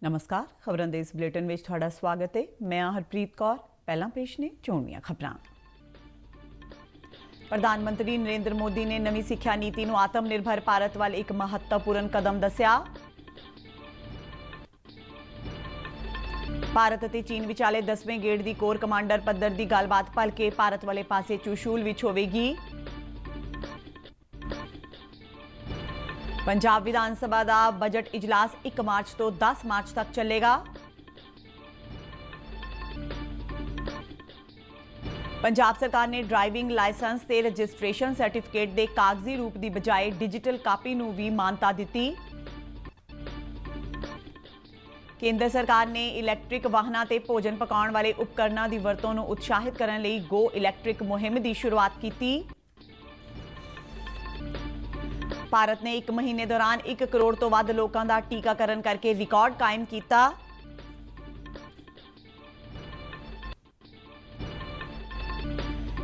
नमस्कार, खबरां दे इस बुलेटिन में तुहाडा स्वागत है। मैं हरप्रीत कौर। पहला पेश ने चोणवीआं खबरां। प्रधानमंत्री नरेंद्र मोदी ने नवी सिक्ख्या नीति नूं आत्मनिर्भर भारत वाल एक महत्वपूर्ण कदम दस्सिया। भारत ਅਤੇ चीन विचाले 10वें गेड़ की कोर कमांडर पद्धर की गलबात भलके भारत वाले पासे चूशूल विच होवेगी। पंजाब विधान सभा का बजट इजलास 1 मार्च तो 10 मार्च तक चलेगा। पंजाब सरकार ने ड्राइविंग लाइसेंस ते रजिस्ट्रेशन सर्टिफिकेट के कागजी रूप की बजाय डिजिटल कापी नूं भी मानता दी। केंद्र सरकार ने इलैक्ट्रिक वाहनों ते भोजन पकाउण वाले उपकरणों की वरतों नूं उत्साहित करने लई गो इलैक्ट्रिक मुहिम की शुरुआत की। भारत ने 1 महीने दौरान 1 करोड़ तो वध लोगों का टीकाकरण करके रिकॉर्ड कायम किया।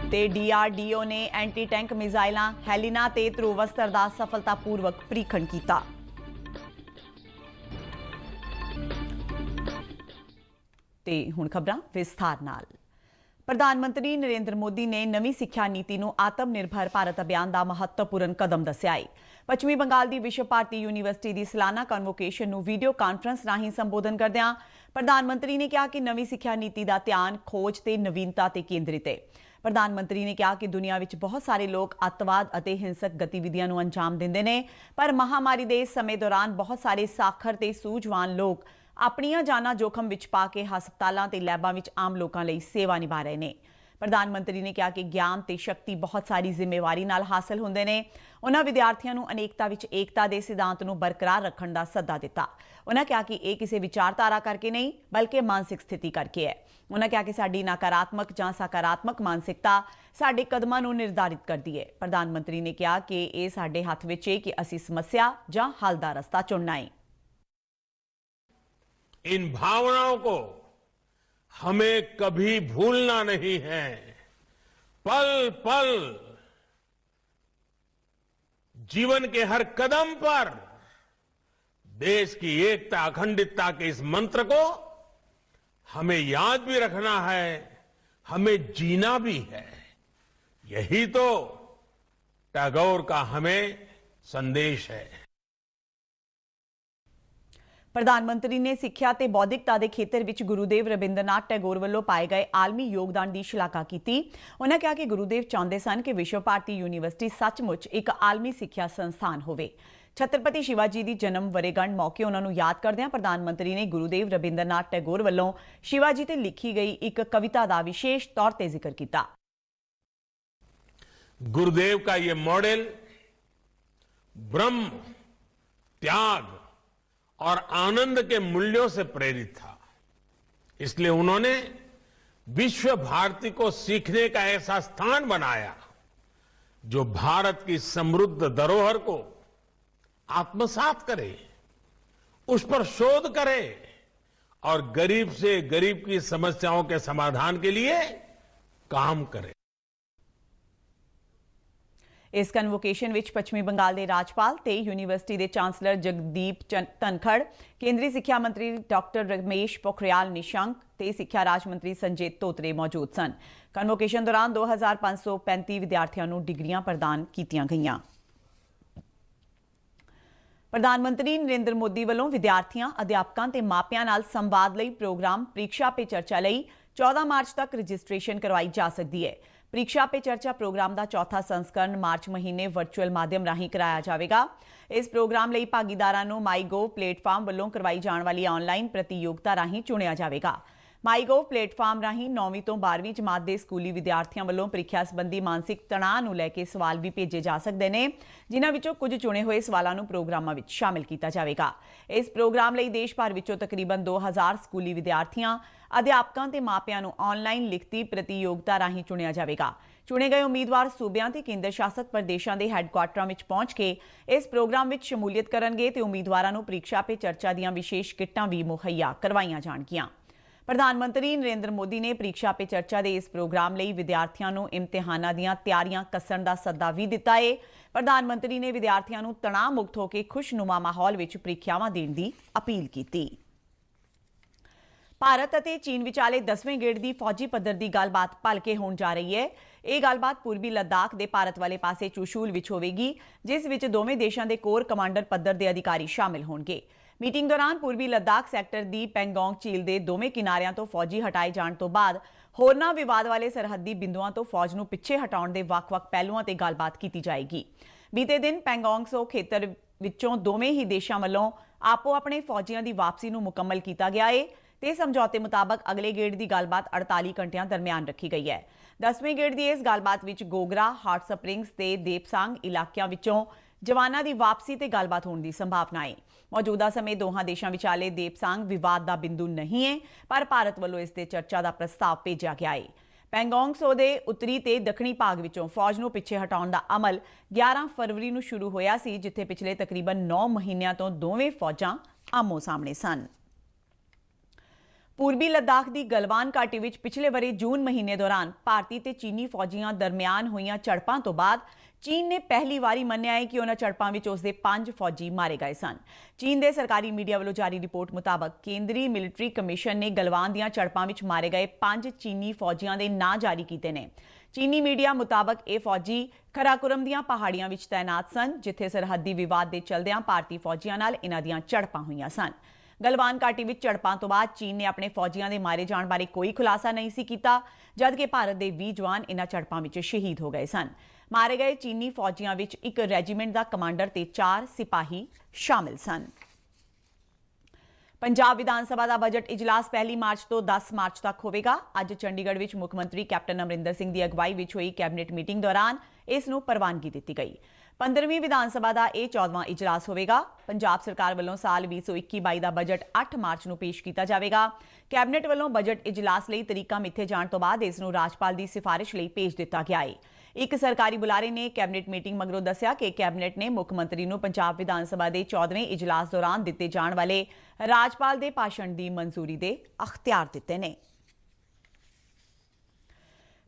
ते DRDO ने एंटी टैंक मिसाइलां हेलिना ते ध्रुवस्तर का सफलतापूर्वक परीक्षण किया। ते हुण खबरां विस्तार नाल। प्रधानमंत्री नरेंद्र मोदी ने नवी सिक्ख्या नीति नूं आत्मनिर्भर भारत अभियान का महत्वपूर्ण कदम दस्सिया है। पश्चिमी बंगाल की विश्व भारती यूनीवर्सिटी की सालाना कन्वोकेशन नूं वीडियो कांफ्रेंस राहीं संबोधन करदिआं प्रधानमंत्री ने कहा कि नवी सिक्ख्या नीति का ध्यान खोज ते नवीनता ते केंद्रित है। प्रधानमंत्री ने कहा कि दुनिया विच बहुत सारे लोग अतवाद अते हिंसक गतिविधियों नूं अंजाम दिंदे ने, पर महामारी के समय दौरान बहुत सारे साखर ते सूझवान लोग अपनियां जाना जोखम विच पा के हस्पतालों ते लैबां विच आम लोगों लई सेवा निभा रहे हैं। प्रधानमंत्री ने कहा कि ज्ञान ते शक्ति बहुत सारी जिम्मेवारी नाल हासिल होंदे ने। उन्हां विद्यार्थियों नूं अनेकता विच एकता दे सिद्धांत नूं बरकरार रखण दा सद्दा दिता। उन्हां कहा कि यह किसी विचारधारा करके नहीं बल्कि मानसिक स्थिति करके है। उन्हां कहा कि साडी नकारात्मक जां सकारात्मक मानसिकता साडे कदमां नूं निर्धारित करदी है। प्रधानमंत्री ने कहा कि यह साडे हत्थ विच है कि असीं समस्या जां हल दा रस्ता चुनना है। इन भावनाओं को हमें कभी भूलना नहीं है। पल पल जीवन के हर कदम पर देश की एकता अखंडितता के इस मंत्र को हमें याद भी रखना है, हमें जीना भी है। यही तो टैगोर का हमें संदेश है। प्रधानमंत्री ने सिक्ख्या ते बौद्धिकता के खेतर विच गुरुदेव रविंद्रनाथ टैगोर वालों पाए गए आलमी योगदान की शलाघा की। उन्होंने कहा कि गुरुदेव चाहते सन कि विश्व भारती यूनीवर्सिटी सचमुच एक आलमी सिक्ख्या संस्थान होवे। छत्रपति शिवाजी की जन्म वरेगंढ मौके उन्होंने याद करदिआं प्रधानमंत्री ने गुरुदेव रविंद्रनाथ टैगोर वालों शिवाजी ते लिखी गई एक कविता का विशेष तौर पर जिक्र किया। गुरुदेव का ये मॉडल ब्रह्म, त्याग और आनंद के मूल्यों से प्रेरित था। इसलिए उन्होंने विश्व भारती को सीखने का ऐसा स्थान बनाया जो भारत की समृद्ध धरोहर को आत्मसात करे, उस पर शोध करे और गरीब से गरीब की समस्याओं के समाधान के लिए काम करे। इस कन्वोकेशन विच पश्चिमी बंगाल के राज्यपाल ते यूनीवर्सिटी के चांसलर जगदीप धनखड़, केंद्रीय सिक्ख्या मंत्री डॉक्टर रमेश पोखरियाल निशंक ते सिक्ख्या राज मंत्री संजय धोत्रे मौजूद सन। कन्वोकेशन दौरान 2535 विद्यार्थियों को डिग्रियां प्रदान कीतियां गईयां। प्रधानमंत्री नरेंद्र मोदी वालों विद्यार्थियों, अध्यापकों ते मापियां नाल संवाद लई प्रोग्राम परीक्षा पे चर्चा लई 14 मार्च तक रजिस्ट्रेशन करवाई जा सकती है। परीक्षा पे चर्चा प्रोग्राम का चौथा संस्करण मार्च महीने वर्चुअल माध्यम राही कराया जाएगा। इस प्रोग्राम लई भागीदारां नूं माईगोव प्लेटफार्म वालों करवाई जाने वाली ऑनलाइन प्रतियोगिता राही चुनिया जाएगा। माईगोव प्लेटफार्म राही 9वीं तो 12वीं जमात के स्कूली विद्यार्थियों वालों परीक्षा संबंधी मानसिक तनाव नूं लैके सवाल भी भेजे जा सकते हैं, जिन्हां विचों कुछ चुने हुए सवालों नूं प्रोग्रामां विच शामिल किया जाएगा। इस प्रोग्राम लई देश भर विचों तकरीबन 2000 स्कूली विद्यार्थियों, अध्यापकों ते मापियां नूं ऑनलाइन लिखती प्रतियोगिता राही चुनिया जाएगा। चुने गए उम्मीदवार सूबियां ते केंद्र शासित प्रदेशों के हैडकुआटरां विच पहुंच के इस प्रोग्राम विच शमूलियत करनगे ते उम्मीदवारां नूं परीक्षा पे चर्चा दीआं विशेष किटां भी मुहैया करवाईआं जाणगीआं। प्रधानमंत्री नरेंद्र मोदी ने परीक्षा पे चर्चा के इस प्रोग्राम लिए विद्यार्थियों को इम्तिहानों दी तैयारियां कसण का सद्दा भी दिता है। प्रधानमंत्री ने विद्यार्थियों को तनाव मुक्त होकर खुशनुमा माहौल में परीक्षावां देने की अपील की। ਭਾਰਤ ਅਤੇ ਚੀਨ ਵਿਚਾਲੇ 10ਵੇਂ ਗੇੜ ਦੀ ਫੌਜੀ ਪੱਧਰ ਦੀ ਗੱਲਬਾਤ ਭਲਕੇ ਹੋਣ ਜਾ ਰਹੀ ਹੈ। ਇਹ ਗੱਲਬਾਤ ਪੂਰਬੀ ਲੱਦਾਖ ਦੇ ਭਾਰਤ ਵਾਲੇ ਪਾਸੇ ਚੁਸ਼ੂਲ ਵਿੱਚ ਹੋਵੇਗੀ, ਜਿਸ ਵਿੱਚ ਦੋਵੇਂ ਦੇਸ਼ਾਂ ਦੇ ਕੋਰ ਕਮਾਂਡਰ ਪੱਧਰ ਦੇ ਅਧਿਕਾਰੀ ਸ਼ਾਮਿਲ ਹੋਣਗੇ। ਮੀਟਿੰਗ ਦੌਰਾਨ ਪੂਰਬੀ ਲੱਦਾਖ ਸੈਕਟਰ ਦੀ ਪੈਂਗੋਂਗ ਝੀਲ ਦੇ ਦੋਵੇਂ ਕਿਨਾਰਿਆਂ ਤੋਂ ਫੌਜੀ ਹਟਾਏ ਜਾਣ ਤੋਂ ਬਾਅਦ ਹੋਰਨਾਂ ਵਿਵਾਦ ਵਾਲੇ ਸਰਹੱਦੀ ਬਿੰਦੂਆਂ ਤੋਂ ਫੌਜ ਨੂੰ ਪਿੱਛੇ ਹਟਾਉਣ ਦੇ ਵੱਖ-ਵੱਖ ਪਹਿਲੂਆਂ ਤੇ ਗੱਲਬਾਤ ਕੀਤੀ ਜਾਏਗੀ। ਬੀਤੇ ਦਿਨ ਪੈਂਗੋਂਗ ਸੋ ਖੇਤਰ ਵਿੱਚੋਂ ਦੋਵੇਂ ਹੀ ਦੇਸ਼ਾਂ ਵੱਲੋਂ ਆਪੋ ਆਪਣੇ ਫੌਜੀਆਂ ਦੀ ਵਾਪਸੀ ਨੂੰ ਮੁਕੰਮਲ ਕੀਤਾ ਗਿਆ ਹੈ ਤੇ ਸਮਝੌਤੇ ਮੁਤਾਬਕ ਅਗਲੇ ਗੇੜ ਦੀ ਗੱਲਬਾਤ 48 ਘੰਟਿਆਂ ਦਰਮਿਆਨ ਰੱਖੀ ਗਈ ਹੈ। 10ਵੇਂ ਗੇੜ ਦੀ ਇਸ ਗੱਲਬਾਤ ਵਿੱਚ ਗੋਗਰਾ, ਹਾਟ ਸਪ੍ਰਿੰਗਸ ਤੇ ਦੇਪਸਾਂਗ ਇਲਾਕਿਆਂ ਵਿੱਚੋਂ ਜਵਾਨਾਂ ਦੀ ਵਾਪਸੀ ਤੇ ਗੱਲਬਾਤ ਹੋਣ ਦੀ ਸੰਭਾਵਨਾ ਹੈ। ਮੌਜੂਦਾ ਸਮੇਂ ਦੋਹਾਂ ਦੇਸ਼ਾਂ ਵਿਚਾਲੇ ਦੇਪਸਾਂਗ ਵਿਵਾਦ ਦਾ ਬਿੰਦੂ ਨਹੀਂ ਹੈ, ਪਰ ਭਾਰਤ ਵੱਲੋਂ ਇਸ ਤੇ ਚਰਚਾ ਦਾ ਪ੍ਰਸਤਾਵ ਭੇਜਿਆ ਗਿਆ ਹੈ। ਪੈਂਗੋਂਗ ਸੋ ਦੇ ਉੱਤਰੀ ਤੇ ਦੱਖਣੀ ਭਾਗ ਵਿੱਚੋਂ ਫੌਜ ਨੂੰ ਪਿੱਛੇ ਹਟਾਉਣ ਦਾ ਅਮਲ 11 ਫਰਵਰੀ ਨੂੰ ਸ਼ੁਰੂ ਹੋਇਆ ਸੀ, ਜਿੱਥੇ ਪਿਛਲੇ ਤਕਰੀਬਨ 9 ਮਹੀਨਿਆਂ ਤੋਂ ਦੋਵੇਂ ਫੌਜਾਂ ਆਮੋ-ਸਾਹਮਣੇ ਸਨ। ਪੂਰਬੀ ਲੱਦਾਖ ਦੀ ਗਲਵਾਨ ਘਾਟੀ ਵਿੱਚ ਪਿਛਲੇ ਵਰੇ ਜੂਨ ਮਹੀਨੇ ਦੌਰਾਨ ਭਾਰਤੀ ਤੇ ਚੀਨੀ ਫੌਜੀਆਂ ਦਰਮਿਆਨ ਹੋਈਆਂ ਝੜਪਾਂ ਤੋਂ ਬਾਅਦ ਚੀਨ ਨੇ ਪਹਿਲੀ ਵਾਰੀ ਮੰਨਿਆ ਹੈ ਕਿ ਉਹਨਾਂ ਝੜਪਾਂ ਵਿੱਚ ਉਸਦੇ 5 ਫੌਜੀ ਮਾਰੇ ਗਏ ਸਨ। ਚੀਨ ਦੇ ਸਰਕਾਰੀ ਮੀਡੀਆ ਵੱਲੋਂ ਜਾਰੀ ਰਿਪੋਰਟ ਮੁਤਾਬਕ ਕੇਂਦਰੀ ਮਿਲਟਰੀ ਕਮਿਸ਼ਨ ਨੇ ਗਲਵਾਨ ਦੀਆਂ ਝੜਪਾਂ ਵਿੱਚ ਮਾਰੇ ਗਏ 5 ਚੀਨੀ ਫੌਜੀਆਂ ਦੇ ਨਾਂ ਜਾਰੀ ਕੀਤੇ ਨੇ। ਚੀਨੀ ਮੀਡੀਆ ਮੁਤਾਬਕ ਇਹ ਫੌਜੀ ਖਰਾਕੁਰਮ ਦੀਆਂ ਪਹਾੜੀਆਂ ਵਿੱਚ ਤਾਇਨਾਤ ਸਨ, ਜਿੱਥੇ ਸਰਹੱਦੀ ਵਿਵਾਦ ਦੇ ਚਲਦਿਆਂ ਭਾਰਤੀ ਫੌਜੀਆਂ ਨਾਲ ਇਹਨਾਂ ਦੀਆਂ ਝੜਪਾਂ ਹੋਈਆਂ ਸਨ। ਗਲਵਾਨ ਘਾਟੀ ਵਿੱਚ ਝੜਪਾਂ ਤੋਂ ਬਾਅਦ ਚੀਨ ਨੇ ਆਪਣੇ ਫੌਜੀਆਂ ਦੇ ਮਾਰੇ ਜਾਣ ਬਾਰੇ ਕੋਈ ਖੁਲਾਸਾ ਨਹੀਂ ਸੀ ਕੀਤਾ, ਜਦਕਿ ਭਾਰਤ ਦੇ 20 ਜਵਾਨ ਇਹਨਾਂ ਝੜਪਾਂ ਵਿੱਚ ਸ਼ਹੀਦ ਹੋ ਗਏ ਸਨ। ਮਾਰੇ ਗਏ ਚੀਨੀ ਫੌਜੀਆਂ ਵਿੱਚ ਇੱਕ ਰੈਜੀਮੈਂਟ ਦਾ ਕਮਾਂਡਰ ਤੇ 4 ਸਿਪਾਹੀ ਸ਼ਾਮਿਲ ਸਨ। ਪੰਜਾਬ ਵਿਧਾਨ ਸਭਾ ਦਾ ਬਜਟ ਇਜਲਾਸ 1 ਮਾਰਚ ਤੋਂ 10 ਮਾਰਚ ਤੱਕ ਹੋਵੇਗਾ। ਅੱਜ ਚੰਡੀਗੜ੍ਹ ਵਿੱਚ ਮੁੱਖ ਮੰਤਰੀ ਕੈਪਟਨ ਅਮਰਿੰਦਰ ਸਿੰਘ ਦੀ ਅਗਵਾਈ ਵਿੱਚ ਹੋਈ ਕੈਬਨਿਟ ਮੀਟਿੰਗ ਦੌਰਾਨ ਇਸ ਨੂੰ ਪ੍ਰਵਾਨਗੀ ਦਿੱਤੀ ਗਈ। 15ਵੀਂ ਵਿਧਾਨ ਸਭਾ ਦਾ ਇਹ 14ਵਾਂ ਇਜਲਾਸ ਹੋਵੇਗਾ। ਪੰਜਾਬ ਸਰਕਾਰ ਵੱਲੋਂ ਸਾਲ 2021-22 ਦਾ ਬਜਟ 8 ਮਾਰਚ ਨੂੰ ਪੇਸ਼ ਕੀਤਾ ਜਾਵੇਗਾ। ਕੈਬਨਿਟ ਵੱਲੋਂ ਬਜਟ ਇਜਲਾਸ ਲਈ ਤਰੀਕਾ ਮਿੱਥੇ ਜਾਣ ਤੋਂ ਬਾਅਦ ਇਸ ਨੂੰ ਰਾਜਪਾਲ ਦੀ ਸਿਫਾਰਿਸ਼ ਲਈ ਭੇਜ ਦਿੱਤਾ ਗਿਆ ਹੈ। ਇੱਕ ਸਰਕਾਰੀ ਬੁਲਾਰੇ ਨੇ ਕੈਬਨਿਟ ਮੀਟਿੰਗ ਮਗਰੋਂ ਦੱਸਿਆ ਕਿ ਕੈਬਨਿਟ ਨੇ ਮੁੱਖ ਮੰਤਰੀ ਨੂੰ ਪੰਜਾਬ ਵਿਧਾਨ ਸਭਾ ਦੇ 14ਵੇਂ ਇਜਲਾਸ ਦੌਰਾਨ ਦਿੱਤੇ ਜਾਣ ਵਾਲੇ ਰਾਜਪਾਲ ਦੇ ਭਾਸ਼ਣ ਦੀ ਮਨਜ਼ੂਰੀ ਦੇ ਅਖਤਿਆਰ ਦਿੱਤੇ ਨੇ।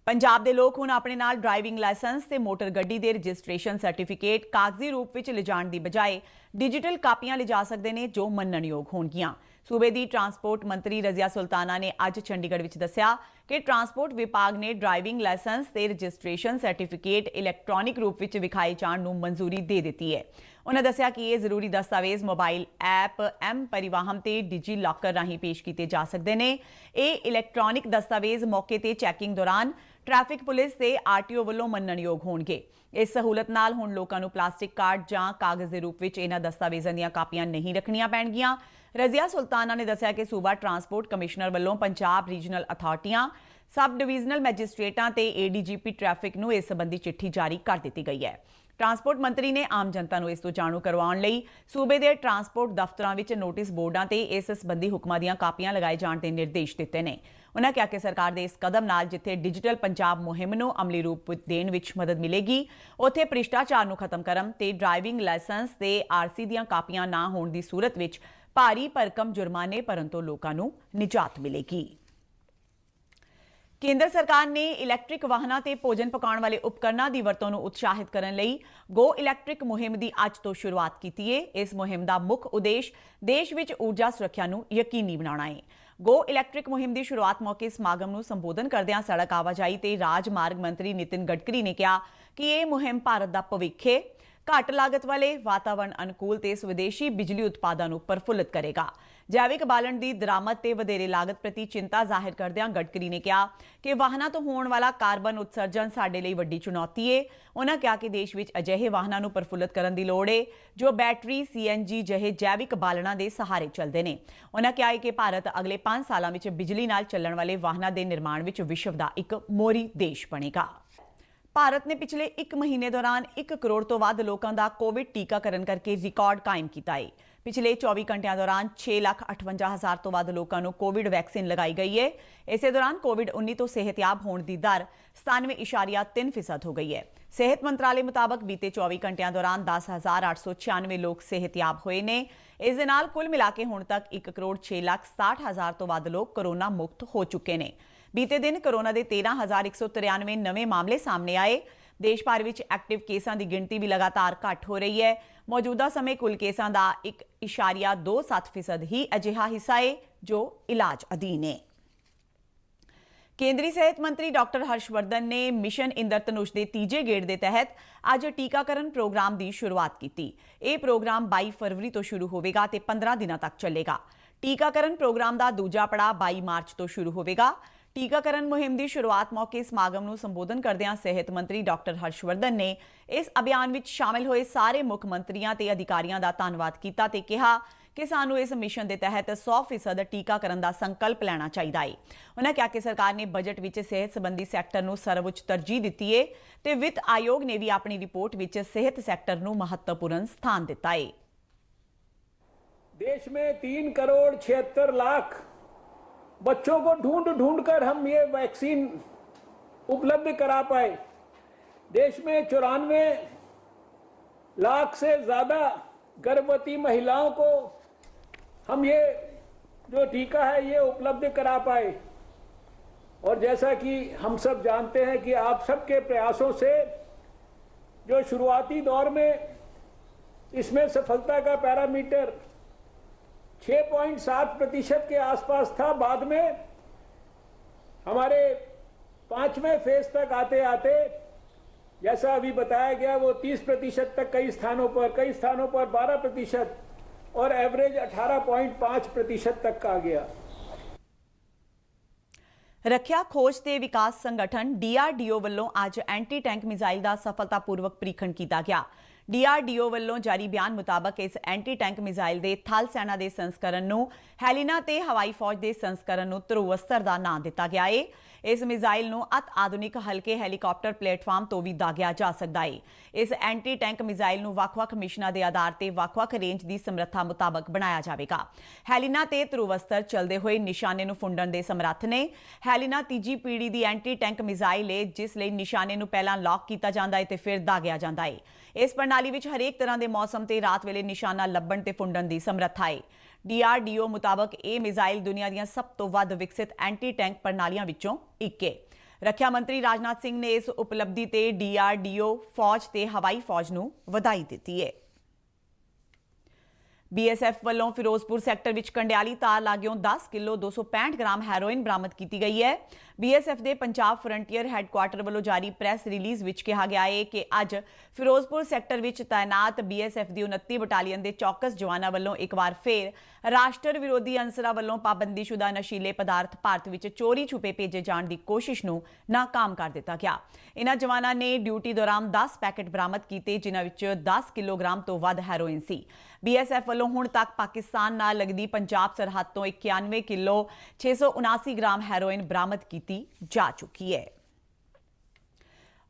ਪੰਜਾਬ ਦੇ ਲੋਕ ਹੁਣ ਆਪਣੇ ਨਾਲ ਡਰਾਈਵਿੰਗ ਲਾਇਸੈਂਸ ਤੇ ਮੋਟਰ ਗੱਡੀ ਦੇ ਰਜਿਸਟ੍ਰੇਸ਼ਨ ਸਰਟੀਫਿਕੇਟ ਕਾਗਜ਼ੀ ਰੂਪ ਵਿੱਚ ਲਿਜਾਣ ਦੀ ਬਜਾਏ ਡਿਜੀਟਲ ਕਾਪੀਆਂ ਲਿਜਾ ਸਕਦੇ ਨੇ, ਜੋ ਮੰਨਣਯੋਗ ਹੋਣਗੀਆਂ। ਸੂਬੇ ਦੀ ਟਰਾਂਸਪੋਰਟ ਮੰਤਰੀ ਰਜ਼ੀਆ ਸੁਲਤਾਨਾ ਨੇ ਅੱਜ ਚੰਡੀਗੜ੍ਹ ਵਿੱਚ ਦੱਸਿਆ ਕਿ ਟਰਾਂਸਪੋਰਟ ਵਿਭਾਗ ਨੇ ਡਰਾਈਵਿੰਗ ਲਾਇਸੈਂਸ ਤੇ ਰਜਿਸਟ੍ਰੇਸ਼ਨ ਸਰਟੀਫਿਕੇਟ ਇਲੈਕਟ੍ਰੋਨਿਕ ਰੂਪ ਵਿੱਚ ਵਿਖਾਏ ਜਾਣ ਨੂੰ ਮਨਜ਼ੂਰੀ ਦੇ ਦਿੱਤੀ ਹੈ। ਉਹਨਾਂ ਦੱਸਿਆ ਕਿ ਇਹ ਜ਼ਰੂਰੀ ਦਸਤਾਵੇਜ਼ ਮੋਬਾਈਲ ਐਪ ਐਮ ਪਰਿਵਾਹਨ ਤੇ ਡਿਜੀ ਲਾਕਰ ਰਾਹੀਂ ਪੇਸ਼ ਕੀਤੇ ਜਾ ਸਕਦੇ ਨੇ। ਇਹ ਇਲੈਕਟ੍ਰੋਨਿਕ ਦਸਤਾਵੇਜ਼ ਮੌਕੇ ਤੇ ਚੈਕਿੰਗ ਦੌਰਾਨ ਟ੍ਰੈਫਿਕ ਪੁਲਿਸ ਤੇ ਆਰਟੀਓ ਵੱਲੋਂ ਮੰਨਣਯੋਗ ਹੋਣਗੇ। ਇਸ ਸਹੂਲਤ ਨਾਲ ਹੁਣ ਲੋਕਾਂ ਨੂੰ ਪਲਾਸਟਿਕ ਕਾਰਡ ਜਾਂ ਕਾਗਜ਼ ਦੇ ਰੂਪ ਵਿੱਚ ਇਹਨਾਂ ਦਸਤਾਵੇਜ਼ਾਂ ਦੀਆਂ ਕਾਪੀਆਂ ਨਹੀਂ ਰੱਖਣੀਆਂ ਪੈਣਗੀਆਂ। ਰਜ਼ੀਆ ਸੁਲਤਾਨਾ ਨੇ ਦੱਸਿਆ ਕਿ ਸੂਬਾ ਟਰਾਂਸਪੋਰਟ ਕਮਿਸ਼ਨਰ ਵੱਲੋਂ ਪੰਜਾਬ ਰੀਜਨਲ ਅਥਾਰਟੀਆਂ, ਸਬ ਡਿਵੀਜ਼ਨਲ ਮੈਜਿਸਟ੍ਰੇਟਾਂ ਤੇ ਏਡੀਜੀਪੀ ਟ੍ਰੈਫਿਕ ਨੂੰ ਇਸ ਸੰਬੰਧੀ ਚਿੱਠੀ ਜਾਰੀ ਕਰ ਦਿੱਤੀ ਗਈ ਹੈ। ਟਰਾਂਸਪੋਰਟ ਮੰਤਰੀ ਨੇ ਆਮ ਜਨਤਾ ਨੂੰ ਇਸ ਤੋਂ ਜਾਣੂ ਕਰਵਾਉਣ ਲਈ ਸੂਬੇ ਦੇ ਟਰਾਂਸਪੋਰਟ ਦਫ਼ਤਰਾਂ ਵਿੱਚ ਨੋਟਿਸ ਬੋਰਡਾਂ ਤੇ ਇਸ ਸੰਬੰਧੀ ਹੁਕਮਾਂ ਦੀਆਂ ਕਾਪੀਆਂ ਲਗਾਏ ਜਾਣ ਦੇ ਨਿਰਦੇਸ਼ ਦਿੱਤੇ ਨੇ। ਉਨ੍ਹਾਂ ਕਿਹਾ ਕਿ ਸਰਕਾਰ ਦੇ ਇਸ ਕਦਮ ਨਾਲ ਜਿੱਥੇ ਡਿਜੀਟਲ ਪੰਜਾਬ ਮੁਹਿੰਮ ਨੂੰ ਅਮਲੀ ਰੂਪ ਦੇਣ ਵਿੱਚ ਮਦਦ ਮਿਲੇਗੀ, ਉੱਥੇ ਭ੍ਰਿਸ਼ਟਾਚਾਰ ਨੂੰ ਖਤਮ ਕਰਨ ਤੇ ਡਰਾਈਵਿੰਗ ਲਾਇਸੈਂਸ ਤੇ ਆਰਸੀ ਦੀਆਂ ਕਾਪੀਆਂ ਨਾ ਹੋਣ ਦੀ ਸੂਰਤ ਵਿੱਚ ਭਾਰੀ ਭਰਕਮ ਜੁਰਮਾਨੇ ਭਰਨ ਤੋਂ ਲੋਕਾਂ ਨੂੰ ਨਿਜਾਤ ਮਿਲੇਗੀ। ਕੇਂਦਰ ਸਰਕਾਰ ਨੇ ਇਲੈਕਟ੍ਰਿਕ ਵਾਹਨਾਂ ਤੇ ਭੋਜਨ ਪਕਾਉਣ ਵਾਲੇ ਉਪਕਰਨਾਂ ਦੀ ਵਰਤੋਂ ਨੂੰ ਉਤਸ਼ਾਹਿਤ ਕਰਨ ਲਈ ਗੋ ਇਲੈਕਟ੍ਰਿਕ ਮੁਹਿੰਮ ਦੀ ਅੱਜ ਤੋਂ ਸ਼ੁਰੂਆਤ ਕੀਤੀ ਹੈ। ਇਸ ਮੁਹਿੰਮ ਦਾ ਮੁੱਖ ਉਦੇਸ਼ ਦੇਸ਼ ਵਿੱਚ ਊਰਜਾ ਸੁਰੱਖਿਆ ਨੂੰ ਯਕੀਨੀ ਬਣਾਉਣਾ ਹੈ। ਗੋ ਇਲੈਕਟ੍ਰਿਕ ਮੁਹਿੰਮ ਦੀ ਸ਼ੁਰੂਆਤ ਮੌਕੇ ਸਮਾਗਮ ਨੂੰ ਸੰਬੋਧਨ ਕਰਦਿਆਂ ਸੜਕ ਆਵਾਜਾਈ ਤੇ ਰਾਜ ਮਾਰਗ ਮੰਤਰੀ ਨਿਤਿਨ ਗਡਕਰੀ ਨੇ ਕਿਹਾ ਕਿ ਇਹ ਮੁਹਿੰਮ ਭਾਰਤ ਦਾ ਭਵਿੱਖ ਹੈ, ਘੱਟ ਲਾਗਤ ਵਾਲੇ, ਵਾਤਾਵਰਣ ਅਨੁਕੂਲ ਤੇ ਸਵਦੇਸ਼ੀ ਬਿਜਲੀ ਉਤਪਾਦਾਂ ਨੂੰ ਪ੍ਰਫੁੱਲਿਤ ਕਰੇਗਾ। ਜੈਵਿਕ ਬਾਲਣ ਦੀ ਦਰਾਮਦ ਤੇ ਵਧੇਰੇ ਲਾਗਤ ਪ੍ਰਤੀ ਚਿੰਤਾ ਜ਼ਾਹਿਰ ਕਰਦਿਆਂ ਗਡਕਰੀ ਨੇ ਕਿਹਾ ਕਿ ਵਾਹਨਾਂ ਤੋਂ ਹੋਣ ਵਾਲਾ ਕਾਰਬਨ ਉਤਸਰਜਨ ਸਾਡੇ ਲਈ ਵੱਡੀ ਚੁਣੌਤੀ ਹੈ। ਉਹਨਾਂ ਕਿਹਾ ਕਿ ਦੇਸ਼ ਵਿੱਚ ਅਜਿਹੇ ਵਾਹਨਾਂ ਨੂੰ ਪ੍ਰਫੁੱਲਿਤ ਕਰਨ ਦੀ ਲੋੜ ਹੈ ਜੋ ਬੈਟਰੀ, ਸੀਐਨਜੀ ਜਿਹੇ ਜੈਵਿਕ ਬਾਲਣਾਂ ਦੇ ਸਹਾਰੇ ਚੱਲਦੇ ਨੇ। ਉਹਨਾਂ ਕਿਹਾ ਕਿ ਭਾਰਤ ਅਗਲੇ 5 ਸਾਲਾਂ ਵਿੱਚ ਬਿਜਲੀ ਨਾਲ ਚੱਲਣ ਵਾਲੇ ਵਾਹਨਾਂ ਦੇ ਨਿਰਮਾਣ ਵਿੱਚ ਵਿਸ਼ਵ ਦਾ ਇੱਕ ਮੋਹਰੀ ਦੇਸ਼ ਬਣੇਗਾ। ਭਾਰਤ ਨੇ ਪਿਛਲੇ 1 ਮਹੀਨੇ ਦੌਰਾਨ 1 ਕਰੋੜ ਤੋਂ ਵੱਧ ਲੋਕਾਂ ਦਾ ਕੋਵਿਡ ਟੀਕਾਕਰਨ ਕਰਕੇ ਰਿਕਾਰਡ ਕਾਇਮ ਕੀਤਾ ਹੈ। ਪਿਛਲੇ 24 ਘੰਟਿਆਂ ਦੌਰਾਨ 6,58,000 ਤੋਂ ਵੱਧ ਲੋਕਾਂ ਨੂੰ ਕੋਵਿਡ ਵੈਕਸੀਨ ਲਗਾਈ ਗਈ ਹੈ। ਇਸੇ ਦੌਰਾਨ ਕੋਵਿਡ-19 ਤੋਂ ਸਿਹਤਯਾਬ ਹੋਣ ਦੀ ਦਰ 97.3% ਹੋ ਗਈ ਹੈ। ਸਿਹਤ ਮੰਤਰਾਲੇ ਮੁਤਾਬਕ ਬੀਤੇ 24 ਘੰਟਿਆਂ ਦੌਰਾਨ 10,896 ਲੋਕ ਸਿਹਤਯਾਬ ਹੋਏ ਨੇ। ਇਸ ਦੇ ਨਾਲ ਕੁੱਲ ਮਿਲਾ ਕੇ ਹੁਣ ਤੱਕ 1,06,60,000 ਤੋਂ ਵੱਧ ਲੋਕ ਕੋਰੋਨਾ ਮੁਕਤ ਹੋ ਚੁੱਕੇ ਨੇ। ਬੀਤੇ ਦਿਨ ਕੋਰੋਨਾ ਦੇ 13,193 ਨਵੇਂ ਮਾਮਲੇ ਸਾਹਮਣੇ ਆਏ। ਦੇਸ਼ ਭਰ ਵਿੱਚ ਐਕਟਿਵ ਕੇਸਾਂ ਦੀ ਗਿਣਤੀ ਵੀ ਲਗਾਤਾਰ ਘਟ ਹੋ ਰਹੀ ਹੈ। ਮੌਜੂਦਾ ਸਮੇਂ ਕੁੱਲ ਕੇਸਾਂ ਦਾ 1.27% ਹੀ ਅਜਿਹਾ ਹਿੱਸਾ ਹੈ जो इलाज अधीन है। ਕੇਂਦਰੀ ਸਿਹਤ ਮੰਤਰੀ ਡਾਕਟਰ ਹਰਸ਼ਵਰਧਨ ਨੇ ਮਿਸ਼ਨ ਇੰਦਰਧਨੁਸ਼ ਦੇ ਤੀਜੇ ਗੇੜ ਦੇ ਤਹਿਤ ਅੱਜ ਟੀਕਾਕਰਨ ਪ੍ਰੋਗਰਾਮ ਦੀ ਸ਼ੁਰੂਆਤ ਕੀਤੀ। ਇਹ ਪ੍ਰੋਗਰਾਮ 22 ਫਰਵਰੀ ਤੋਂ ਸ਼ੁਰੂ ਹੋਵੇਗਾ ਤੇ 15 ਦਿਨਾਂ ਤੱਕ ਚੱਲੇਗਾ। ਟੀਕਾਕਰਨ ਪ੍ਰੋਗਰਾਮ ਦਾ ਦੂਜਾ ਪੜਾਅ 22 ਮਾਰਚ ਤੋਂ ਸ਼ੁਰੂ ਹੋਵੇਗਾ। ਟੀਕਾਕਰਨ ਮੁਹਿੰਮ ਦੀ ਸ਼ੁਰੂਆਤ ਮੌਕੇ ਸਮਾਗਮ ਨੂੰ ਸੰਬੋਧਨ ਕਰਦਿਆਂ ਸਿਹਤ ਮੰਤਰੀ ਡਾਕਟਰ ਹਰਸ਼ਵਰਧਨ ਨੇ ਇਸ ਅਭਿਆਨ ਵਿੱਚ ਸ਼ਾਮਲ ਹੋਏ ਸਾਰੇ ਮੁੱਖ ਮੰਤਰੀਆਂ ਤੇ ਅਧਿਕਾਰੀਆਂ ਦਾ ਧੰਨਵਾਦ ਕੀਤਾ ਤੇ ਕਿਹਾ ਕਿ ਸਾਨੂੰ ਇਸ ਮਿਸ਼ਨ ਦੇ ਤਹਿਤ 100% ਟੀਕਾਕਰਨ ਦਾ ਸੰਕਲਪ ਲੈਣਾ ਚਾਹੀਦਾ ਹੈ। ਉਹਨਾਂ ਕਿਹਾ ਕਿ ਸਰਕਾਰ ਨੇ ਬਜਟ ਵਿੱਚ ਸਿਹਤ ਸੰਬੰਧੀ ਸੈਕਟਰ ਨੂੰ ਸਰਵਉੱਚ ਤਰਜੀਹ ਦਿੱਤੀ ਹੈ ਤੇ ਵਿੱਤ ਆਯੋਗ ਨੇ ਵੀ ਆਪਣੀ ਰਿਪੋर्ट ਵਿੱਚ ਸਿਹਤ ਸੈਕਟਰ ਨੂੰ ਮਹੱਤਵਪੂਰਨ ਸਥਾਨ ਦਿੱਤਾ ਹੈ। देश में 3,76,00,000 बच्चों को ढूंढ कर हम ये वैक्सीन उपलब्ध करा पाए। देश में 94 लाख से ज्यादा गर्भवती महिलाओं को हम ये जो टीका है ये उपलब्ध करा पाए। और जैसा कि हम सब जानते हैं कि आप सबके प्रयासों से जो शुरुआती दौर में इसमें सफलता का पैरामीटर 6.7% के आसपास था, बाद में हमारे 5वें फेज तक आते आते जैसा अभी बताया गया वो 30% तक कई स्थानों पर 12% और एवरेज 18.5% तक आ गया। ਰੱਖਿਆ ਖੋਜ ਤੇ ਵਿਕਾਸ ਸੰਗਠਨ DRDO ਵੱਲੋਂ ਅੱਜ ਐਂਟੀ ਟੈਂਕ ਮਿਜ਼ਾਈਲ ਦਾ ਸਫਲਤਾਪੂਰਵਕ ਪ੍ਰੀਖਣ ਕੀਤਾ ਗਿਆ। DRDO ਵੱਲੋਂ ਜਾਰੀ ਬਿਆਨ ਮੁਤਾਬਕ ਇਸ ਐਂਟੀ ਟੈਂਕ ਮਿਜ਼ਾਈਲ ਦੇ ਥਲ ਸੈਨਾ ਦੇ ਸੰਸਕਰਨ ਨੂੰ ਹੈਲੀਨਾ ਤੇ ਹਵਾਈ ਫੌਜ ਦੇ ਸੰਸਕਰਨ ਨੂੰ ਧਰੁਵ ਅਸਤਰ ਦਾ ਨਾਂ ਦਿੱਤਾ ਗਿਆ ਹੈ। ਇਸ ਮਿਜ਼ਾਈਲ ਨੂੰ ਅਤ ਆਧੁਨਿਕ ਹਲਕੇ ਹੈਲੀਕਾਪਟਰ ਪਲੇਟਫਾਰਮ ਤੋਂ ਵੀ ਦਾਗਿਆ ਜਾ ਸਕਦਾ ਹੈ। ਇਸ ਐਂਟੀ ਟੈਂਕ ਮਿਜ਼ਾਈਲ ਨੂੰ ਵੱਖ-ਵੱਖ ਮਿਸ਼ਨਾਂ ਦੇ ਆਧਾਰ ਤੇ ਵੱਖ-ਵੱਖ ਰੇਂਜ ਦੀ ਸਮਰੱਥਾ ਮੁਤਾਬਕ ਬਣਾਇਆ ਜਾਵੇਗਾ। ਹੈਲੀਨਾ ਤੇ ਧਰੁਵ ਅਸਤਰ ਚੱਲਦੇ ਹੋਏ ਨਿਸ਼ਾਨੇ ਨੂੰ ਫੁੰਡਣ ਦੇ ਸਮਰੱਥ ਨੇ। ਹੈਲੀਨਾ ਤੀਜੀ ਪੀੜ੍ਹੀ ਦੀ ਐਂਟੀ ਟੈਂਕ ਮਿਜ਼ਾਈਲ ਹੈ ਜਿਸ ਲਈ ਨਿਸ਼ਾਨੇ ਨੂੰ ਪਹਿਲਾਂ ਲੌਕ ਕੀਤਾ ਜਾਂਦਾ ਹੈ ਤੇ ਫਿਰ ਦਾਗਿਆ ਜਾਂਦਾ ਹੈ। ਇਸ ਪ੍ਰਣਾਲੀ ਵਿੱਚ ਹਰੇਕ ਤਰ੍ਹਾਂ ਦੇ ਮੌਸਮ ਤੇ ਰਾਤ ਵੇਲੇ ਨਿਸ਼ਾਨਾ ਲੱਭਣ ਤੇ ਫੁੰਡਣ ਦੀ ਸਮਰੱਥਾ ਹੈ। DRDO ਮੁਤਾਬਕ ਇਹ ਮਿਜ਼ਾਈਲ ਦੁਨੀਆ ਦੀਆਂ ਸਭ ਤੋਂ ਵੱਧ ਵਿਕਸਿਤ ਐਂਟੀ ਟੈਂਕ ਪ੍ਰਣਾਲੀਆਂ ਵਿੱਚੋਂ ਇੱਕ ਹੈ। ਰੱਖਿਆ ਮੰਤਰੀ ਰਾਜਨਾਥ ਸਿੰਘ ਨੇ ਇਸ ਉਪਲਬਧੀ ਤੇ DRDO ਫੌਜ ਤੇ ਹਵਾਈ ਫੌਜ ਨੂੰ ਵਧਾਈ ਦਿੱਤੀ ਹੈ। BSF ਵੱਲੋਂ ਫਿਰੋਜ਼ਪੁਰ ਸੈਕਟਰ ਵਿੱਚ ਕੰਡਿਆਲੀ ਤਾਰ ਲਾਗਿਓਂ 10 ਕਿਲੋ 265 ਗ੍ਰਾਮ ਹੈਰੋਇਨ ਬਰਾਮਦ ਕੀਤੀ ਗਈ ਹੈ। BSF ਦੇ ਪੰਜਾਬ ਫਰੰਟੀਅਰ ਹੈੱਡਕੁਆਰਟਰ ਵੱਲੋਂ ਜਾਰੀ ਪ੍ਰੈਸ ਰਿਲੀਜ਼ ਵਿੱਚ ਕਿਹਾ ਗਿਆ ਹੈ ਕਿ ਅੱਜ ਫਿਰੋਜ਼ਪੁਰ ਸੈਕਟਰ ਵਿੱਚ ਤਾਇਨਾਤ BSF ਦੀ 29 ਬਟਾਲੀਅਨ ਦੇ ਚੌਕਸ ਜਵਾਨਾਂ ਵੱਲੋਂ ਇੱਕ ਵਾਰ ਫੇਰ ਰਾਸ਼ਟਰ ਵਿਰੋਧੀ ਅੰਸਰਾਂ ਵੱਲੋਂ ਪਾਬੰਦੀਸ਼ੁਦਾ ਨਸ਼ੀਲੇ ਪਦਾਰਥ ਭਾਰਤ ਵਿੱਚ ਚੋਰੀ ਛੁਪੇ ਭੇਜੇ ਜਾਣ ਦੀ ਕੋਸ਼ਿਸ਼ ਨੂੰ ਨਾਕਾਮ ਕਰ ਦਿੱਤਾ ਗਿਆ। ਇਨ੍ਹਾਂ ਜਵਾਨਾਂ ਨੇ ਡਿਊਟੀ ਦੌਰਾਨ 10 ਪੈਕੇਟ ਬਰਾਮਦ ਕੀਤੇ ਜਿਨ੍ਹਾਂ ਵਿੱਚ 10 ਕਿਲੋਗ੍ਰਾਮ ਤੋਂ ਵੱਧ ਹੈਰੋਇਨ ਸੀ। BSF ਵੱਲੋਂ ਹੁਣ ਤੱਕ ਪਾਕਿਸਤਾਨ ਨਾਲ ਲੱਗਦੀ ਪੰਜਾਬ ਸਰਹੱਦ ਤੋਂ 91 ਕਿਲੋ 679 ਗ੍ਰਾਮ ਹੈਰੋਇਨ ਬਰਾਮਦ ਕੀਤੀ ਜਾ ਚੁੱਕੀ ਹੈ।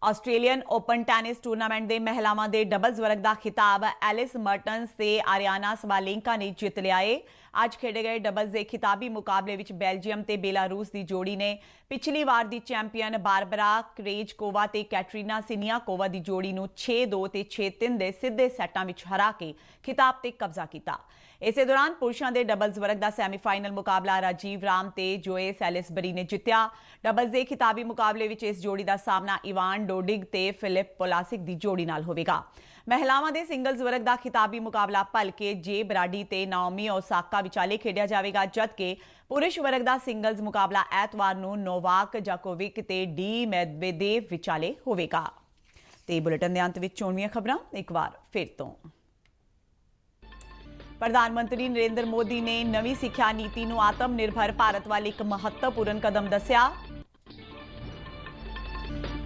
ਆਸਟ੍ਰੇਲੀਅਨ ਓਪਨ ਟੈਨਿਸ ਟੂਰਨਾਮੈਂਟ ਦੇ ਮਹਿਲਾਵਾਂ ਦੇ ਡਬਲਜ਼ ਵਰਗ ਦਾ ਖਿਤਾਬ ਐਲਿਸ ਮਰਟਨਸ ਤੇ ਆਰੀਆਨਾ ਸਵਾਲੇਂਕਾ ਨੇ ਜਿੱਤ ਲਿਆ ਹੈ। ਅੱਜ ਖੇਡੇ ਗਏ ਡਬਲਜ਼ ਦੇ ਖਿਤਾਬੀ ਮੁਕਾਬਲੇ ਵਿੱਚ ਬੈਲਜੀਅਮ ਤੇ ਬੇਲਾਰੂਸ ਦੀ ਜੋੜੀ ਨੇ ਪਿਛਲੀ ਵਾਰ ਦੀ ਚੈਂਪੀਅਨ ਬਾਰਬਰਾ ਕਰੇਜਕੋਵਾ ਤੇ ਕੈਟਰੀਨਾ ਸਿਨੀਆਕੋਵਾ ਦੀ ਜੋੜੀ ਨੂੰ 6-2 ਤੇ 6-3 ਦੇ ਸਿੱਧੇ ਸੈਟਾਂ ਵਿੱਚ ਹਰਾ ਕੇ ਖਿਤਾਬ ਤੇ ਕਬਜ਼ਾ ਕੀਤਾ। ਇਸੇ ਦੌਰਾਨ ਪੁਰਸ਼ਾਂ ਦੇ ਡਬਲਜ਼ ਵਰਗ ਦਾ ਸੈਮੀਫਾਈਨਲ ਮੁਕਾਬਲਾ ਰਾਜੀਵ ਰਾਮ ਤੇ ਜੋਏ ਸੈਲਿਸਬਰੀ ਨੇ ਜਿੱਤਿਆ। ਡਬਲਜ਼ ਦੇ ਖਿਤਾਬੀ ਮੁਕਾਬਲੇ ਵਿੱਚ ਇਸ ਜੋੜੀ ਦਾ ਸਾਹਮਣਾ ਇਵਾਨ ਡੋਡਿਗ ਤੇ ਫਿਲਿਪ ਪੋਲਾਸਿਕ ਦੀ ਜੋੜੀ ਨਾਲ ਹੋਵੇਗਾ। ਮਹਿਲਾਵਾਂ ਦੇ ਸਿੰਗਲਜ਼ ਵਰਗ ਦਾ ਖਿਤਾਬੀ ਮੁਕਾਬਲਾ ਭਲਕੇ ਜੇ ਬਰਾਡੀ ਤੇ ਨਾਓਮੀ ਓਸਾਕਾ ਵਿਚਾਲੇ ਖੇਡਿਆ ਜਾਵੇਗਾ ਜਦਕਿ ਪੁਰਸ਼ ਵਰਗ ਦਾ ਸਿੰਗਲਜ਼ ਮੁਕਾਬਲਾ ਐਤਵਾਰ ਨੂੰ ਨੋਵਾਕ ਜਾਕੋਵਿਕ ਤੇ ਡੀ ਮੈਦਵੇਦੇਵ ਵਿਚਾਲੇ ਹੋਵੇਗਾ। ਤੇ ਬੁਲੇਟਿਨ ਦੇ ਅੰਤ ਵਿੱਚ ਚੋਣਵੀਆਂ ਖਬਰਾਂ ਇੱਕ ਵਾਰ ਫਿਰ ਤੋਂ। ਪ੍ਰਧਾਨ ਮੰਤਰੀ ਨਰਿੰਦਰ ਮੋਦੀ ਨੇ ਨਵੀਂ ਸਿੱਖਿਆ ਨੀਤੀ ਨੂੰ ਆਤਮ ਨਿਰਭਰ ਭਾਰਤ ਵੱਲ ਇੱਕ ਮਹੱਤਵਪੂਰਨ ਕਦਮ ਦੱਸਿਆ।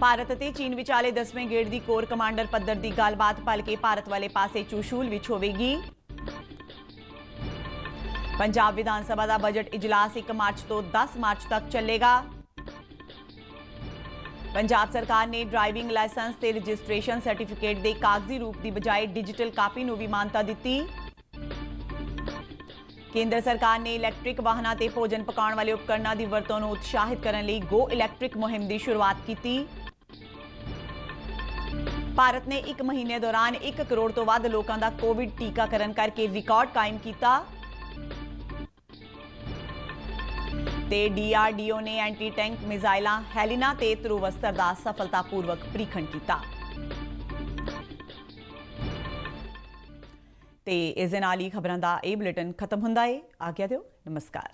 ਭਾਰਤ ਅਤੇ ਚੀਨ ਵਿਚਾਲੇ 10ਵੇਂ ਗੇੜ ਦੀ ਕੋਰ ਕਮਾਂਡਰ ਪੱਧਰ ਦੀ ਗੱਲਬਾਤ ਭਲਕੇ ਭਾਰਤ ਵਾਲੇ ਪਾਸੇ ਚੂਸ਼ੂਲ ਵਿੱਚ ਹੋਵੇਗੀ। ਪੰਜਾਬ ਵਿਧਾਨ ਸਭਾ ਦਾ ਬਜਟ ਇਜਲਾਸ 1 ਮਾਰਚ ਤੋਂ 10 ਮਾਰਚ ਤੱਕ ਚੱਲੇਗਾ। ਪੰਜਾਬ ਸਰਕਾਰ ਨੇ ਡਰਾਈਵਿੰਗ ਲਾਇਸੈਂਸ ਤੇ ਰਜਿਸਟ੍ਰੇਸ਼ਨ ਸਰਟੀਫਿਕੇਟ ਦੇ ਕਾਗਜ਼ੀ ਰੂਪ ਦੀ ਬਜਾਏ ਡਿਜੀਟਲ ਕਾਪੀ ਨੂੰ ਵੀ ਮਾਨਤਾ ਦਿੱਤੀ। ਕੇਂਦਰ ਸਰਕਾਰ ਨੇ ਇਲੈਕਟ੍ਰਿਕ ਵਾਹਨਾਂ ਤੇ ਭੋਜਨ ਪਕਾਉਣ ਵਾਲੇ ਉਪਕਰਨਾਂ ਦੀ ਵਰਤੋਂ ਨੂੰ ਉਤਸ਼ਾਹਿਤ ਕਰਨ ਲਈ ਗੋ ਇਲੈਕਟ੍ਰਿਕ ਮੁਹਿੰਮ ਦੀ ਸ਼ੁਰੂਆਤ ਕੀਤੀ। ਭਾਰਤ ਨੇ 1 ਮਹੀਨੇ ਦੌਰਾਨ 1 ਕਰੋੜ ਤੋਂ ਵੱਧ ਲੋਕਾਂ ਦਾ ਕੋਵਿਡ ਟੀਕਾਕਰਨ ਕਰਕੇ ਰਿਕਾਰਡ ਕਾਇਮ ਕੀਤਾ। ਤੇ DRDO ਨੇ ਐਂਟੀ ਟੈਂਕ ਮਿਜ਼ਾਈਲਾਂ ਹੈਲੀਨਾ ਤੇ ਧਰੁਵ ਅਸਤਰ ਦਾ ਸਫਲਤਾਪੂਰਵਕ ਪ੍ਰੀਖਣ ਕੀਤਾ। ਤੇ ਇਸ ਦੇ ਨਾਲ ਹੀ ਖਬਰਾਂ ਦਾ ਇਹ ਬੁਲੇਟਿਨ ਖਤਮ ਹੁੰਦਾ ਹੈ। ਆਗਿਆ ਦਿਓ, ਨਮਸਕਾਰ।